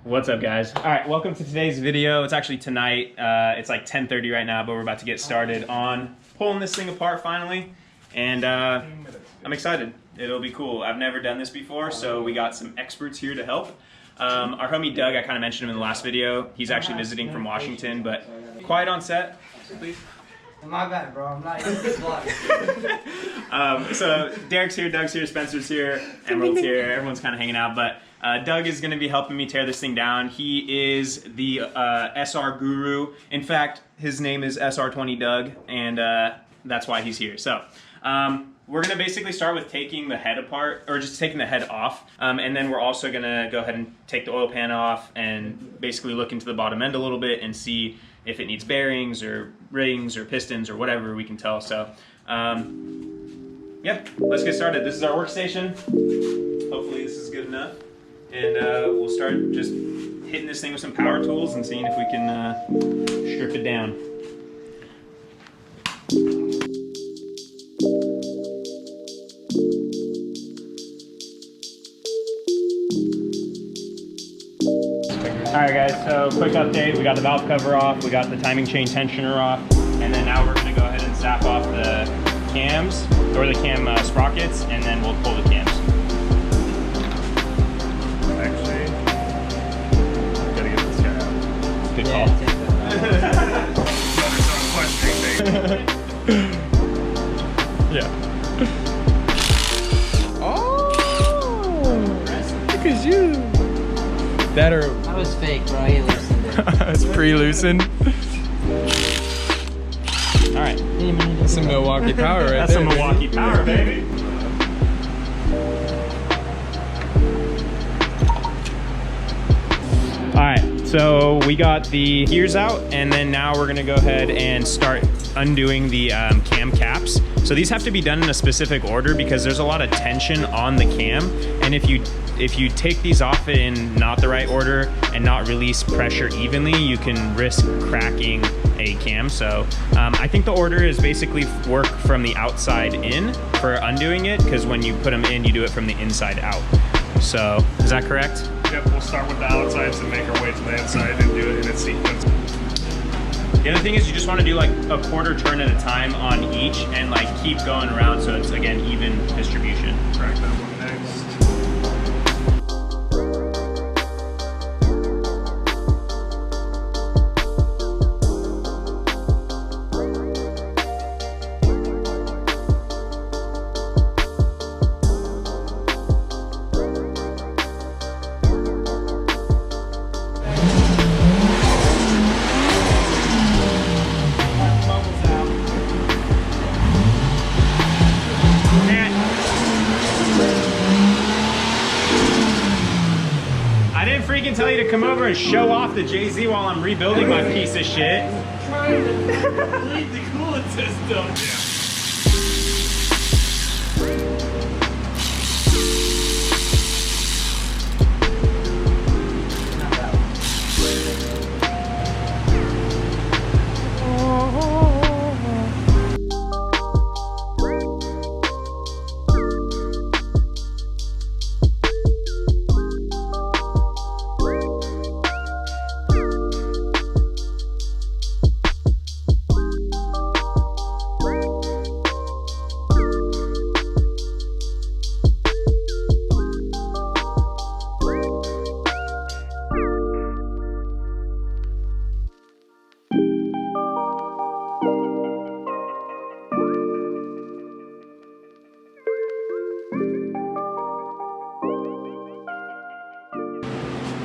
What's up, guys? All right, welcome to today's video. It's actually tonight. It's like 10:30 right now, but we're about to get started on pulling this thing apart finally. And I'm excited. It'll be cool. I've never done this before, so we got some experts here to help. Our homie Doug, I kind of mentioned him in the last video. He's actually visiting from Washington, but quiet on set, please. My bad, bro. I'm not used to this vlog. So Derek's here, Doug's here, Spencer's here, Emerald's here. Everyone's kind of hanging out, but Doug is going to be helping me tear this thing down. He is the SR guru. In fact, his name is SR20 Doug, and that's why he's here. So we're going to basically start with taking the head apart, or just taking the head off, and then we're also going to go ahead and take the oil pan off and basically look into the bottom end a little bit and see if it needs bearings or rings or pistons or whatever we can tell. So yeah, let's get started. This is our workstation. Hopefully this is good enough. And we'll start just hitting this thing with some power tools and seeing if we can strip it down. Alright guys, so quick update. We got the valve cover off, we got the timing chain tensioner off, and then now we're going to go ahead and zap off the cams, or the cam sprockets, and then we'll pull the cams. Actually, gotta get this guy out. Good call. Better start questioning things. Yeah. Oh, look at you. That was fake, bro. He loosened it. It's pre-loosened. All right. That's some Milwaukee power right That's there. some Milwaukee power, baby. All right, so we got the gears out, and then now we're gonna go ahead and start undoing the cam caps. So these have to be done in a specific order because there's a lot of tension on the cam, and if you take these off in not the right order and not release pressure evenly, you can risk cracking a cam. So I think the order is basically work from the outside in for undoing it, because when you put them in, you do it from the inside out. So is that correct? Yep, we'll start with the outsides and make our way to the inside and do it in its sequence. The other thing is you just want to do like a quarter turn at a time on each and like keep going around so it's, again, even distribution. Crack that one next. Tell you to come over and show off the JZ while I'm rebuilding my piece of shit. Trying to delete the coolant system.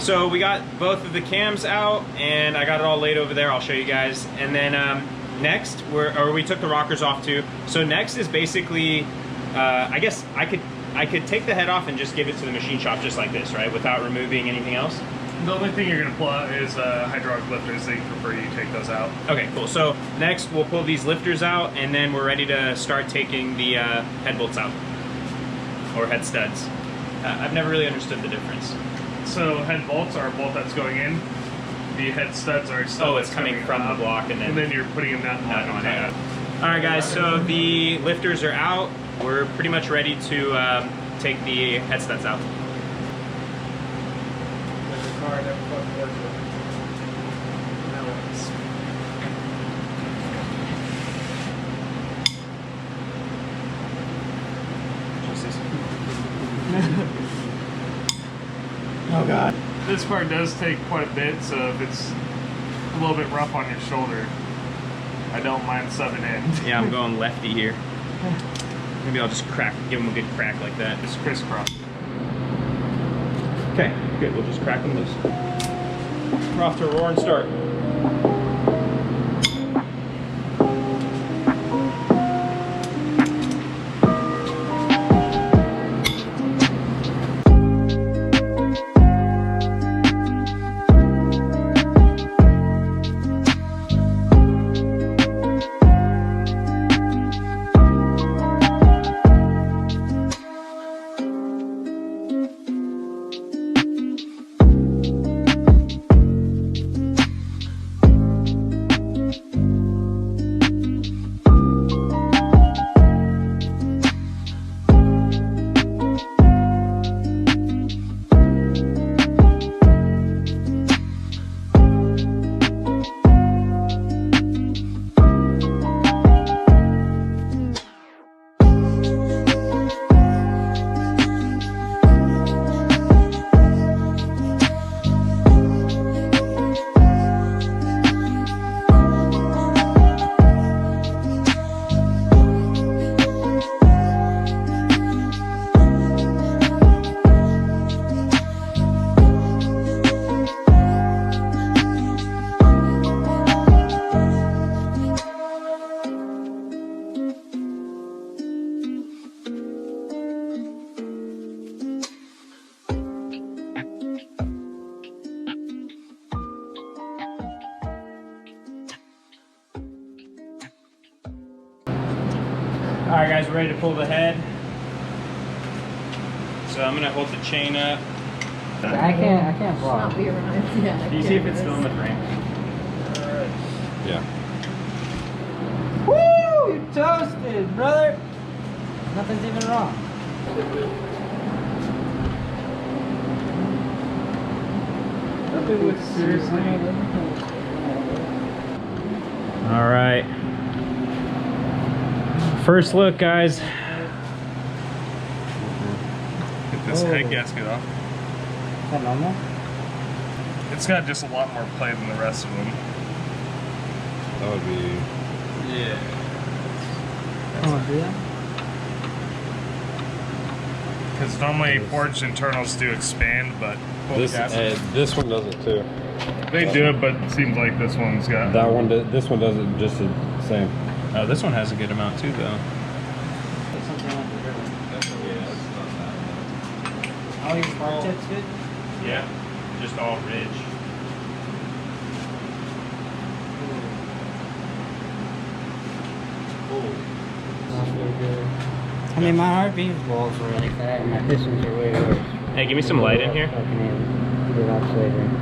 So we got both of the cams out, and I got it all laid over there. I'll show you guys. And then next, we took the rockers off too. So next is basically, I guess I could take the head off and just give it to the machine shop just like this, right? Without removing anything else. The only thing you're gonna pull out is hydraulic lifters. They prefer you take those out. Okay, cool. So next we'll pull these lifters out, and then we're ready to start taking the head bolts out, or head studs. I've never really understood the difference. So head bolts are a bolt that's going in. The head studs are a stud. Oh, it's coming from the block, and then you're putting them down on it. All right, guys. So the lifters are out. We're pretty much ready to take the head studs out. it never fucking works with it. That works. Oh god. This part does take quite a bit, so if it's a little bit rough on your shoulder, I don't mind subbing in. Yeah, I'm going lefty here. Maybe I'll just give him a good crack like that. Just crisscross. Okay, good. We'll just crack them loose. We're off to a roaring start. All right, guys, we're ready to pull the head. So I'm gonna hold the chain up. I can't vlog. Not be around. Yeah. Can you see if it's still in the frame? Yeah. Woo! You toasted, brother. Nothing's even wrong. Seriously? All right. First look, guys. Get this head gasket off. Is that normal? It's got just a lot more play than the rest of them. That would be. Yeah. Oh, yeah. Because normally forged internals do expand, but This one does it too. they do it, but it seems like this one's got. That one, this one does it just the same. Oh, this one has a good amount too, though. Oh, your spark tip's good? Yeah, just all ridge. I mean, my RV balls are like that, and my pistons are way worse. Hey, give me some light in here.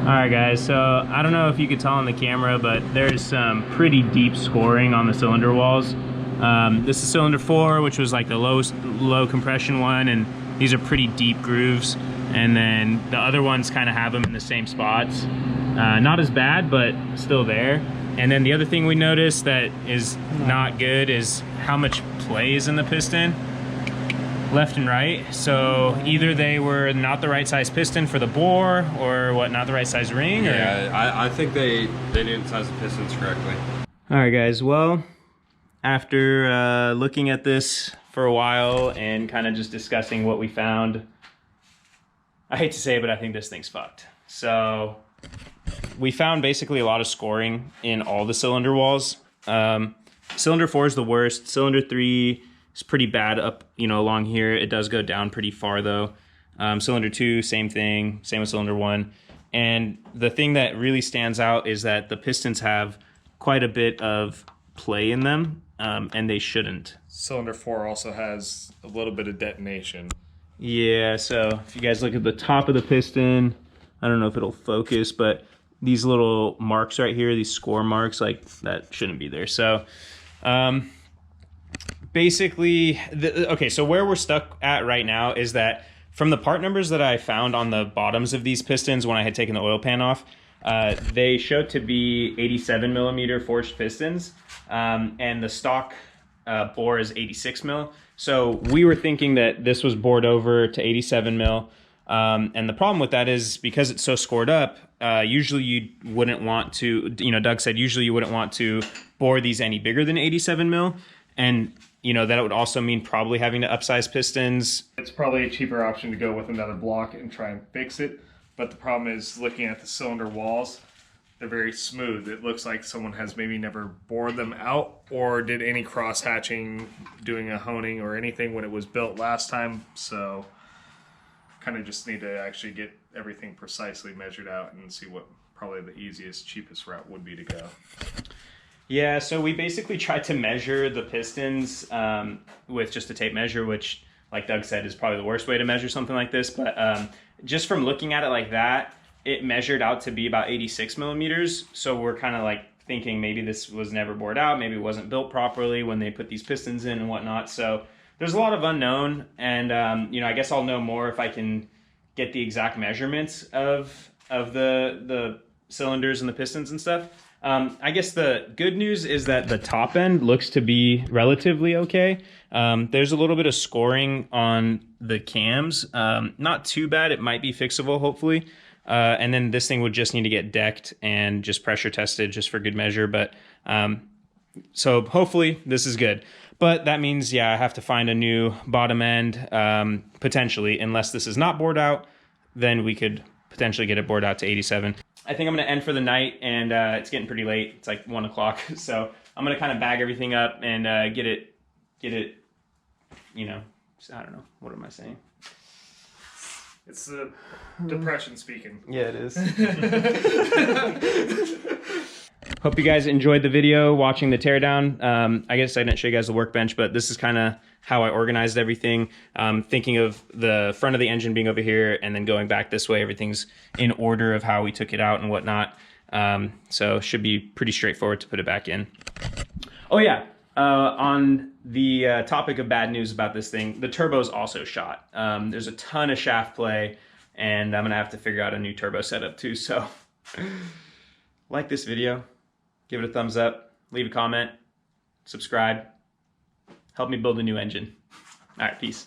Alright guys, so I don't know if you could tell on the camera, but there's some pretty deep scoring on the cylinder walls. This is cylinder 4, which was like the low compression one, and these are pretty deep grooves. And then the other ones kind of have them in the same spots. Not as bad, but still there. And then the other thing we noticed that is not good is how much play is in the piston, left and right. So either they were not the right size piston for the bore, or what, not the right size ring? Or? Yeah, I think they didn't size the pistons correctly. All right, guys. Well, after looking at this for a while and kind of just discussing what we found, I hate to say it, but I think this thing's fucked. So we found basically a lot of scoring in all the cylinder walls. Cylinder 4 is the worst. Cylinder 3 is pretty bad up, along here. It does go down pretty far though. Cylinder 2, same thing. Same with cylinder 1. And the thing that really stands out is that the pistons have quite a bit of play in them, and they shouldn't. Cylinder 4 also has a little bit of detonation. Yeah, so if you guys look at the top of the piston, I don't know if it'll focus, but these little marks right here, these score marks, like that shouldn't be there. So basically, okay, so where we're stuck at right now is that from the part numbers that I found on the bottoms of these pistons when I had taken the oil pan off, they showed to be 87 millimeter forged pistons, and the stock bore is 86 mil. So we were thinking that this was bored over to 87 mil. And the problem with that is because it's so scored up, usually you wouldn't want to, Doug said usually you wouldn't want to bore these any bigger than 87 mil. And, that would also mean probably having to upsize pistons. It's probably a cheaper option to go with another block and try and fix it. But the problem is looking at the cylinder walls, they're very smooth. It looks like someone has maybe never bored them out or did any cross hatching, doing a honing or anything when it was built last time. So kind of just need to actually get everything precisely measured out and see what probably the easiest, cheapest route would be to go. Yeah, so we basically tried to measure the pistons with just a tape measure, which, like Doug said, is probably the worst way to measure something like this. But just from looking at it like that, it measured out to be about 86 millimeters. So we're kind of like thinking maybe this was never bored out, maybe it wasn't built properly when they put these pistons in and whatnot. So there's a lot of unknown, and I guess I'll know more if I can get the exact measurements of the cylinders and the pistons and stuff. I guess the good news is that the top end looks to be relatively okay. There's a little bit of scoring on the cams. Not too bad. It might be fixable, hopefully. And then this thing would just need to get decked and just pressure tested just for good measure. But so hopefully this is good. But that means, yeah, I have to find a new bottom end, potentially. Unless this is not bored out, then we could potentially get it bored out to 87. I think I'm going to end for the night, and it's getting pretty late. It's like 1 o'clock. So I'm going to kind of bag everything up and get it, I don't know. What am I saying? It's the depression speaking. Yeah, it is. Hope you guys enjoyed the video watching the teardown. I guess I didn't show you guys the workbench, but this is kind of how I organized everything. Thinking of the front of the engine being over here and then going back this way. Everything's in order of how we took it out and whatnot. So it should be pretty straightforward to put it back in. Oh yeah, on the topic of bad news about this thing, the turbo's also shot. There's a ton of shaft play, and I'm gonna have to figure out a new turbo setup too. So like this video, give it a thumbs up, leave a comment, subscribe, help me build a new engine. All right, peace.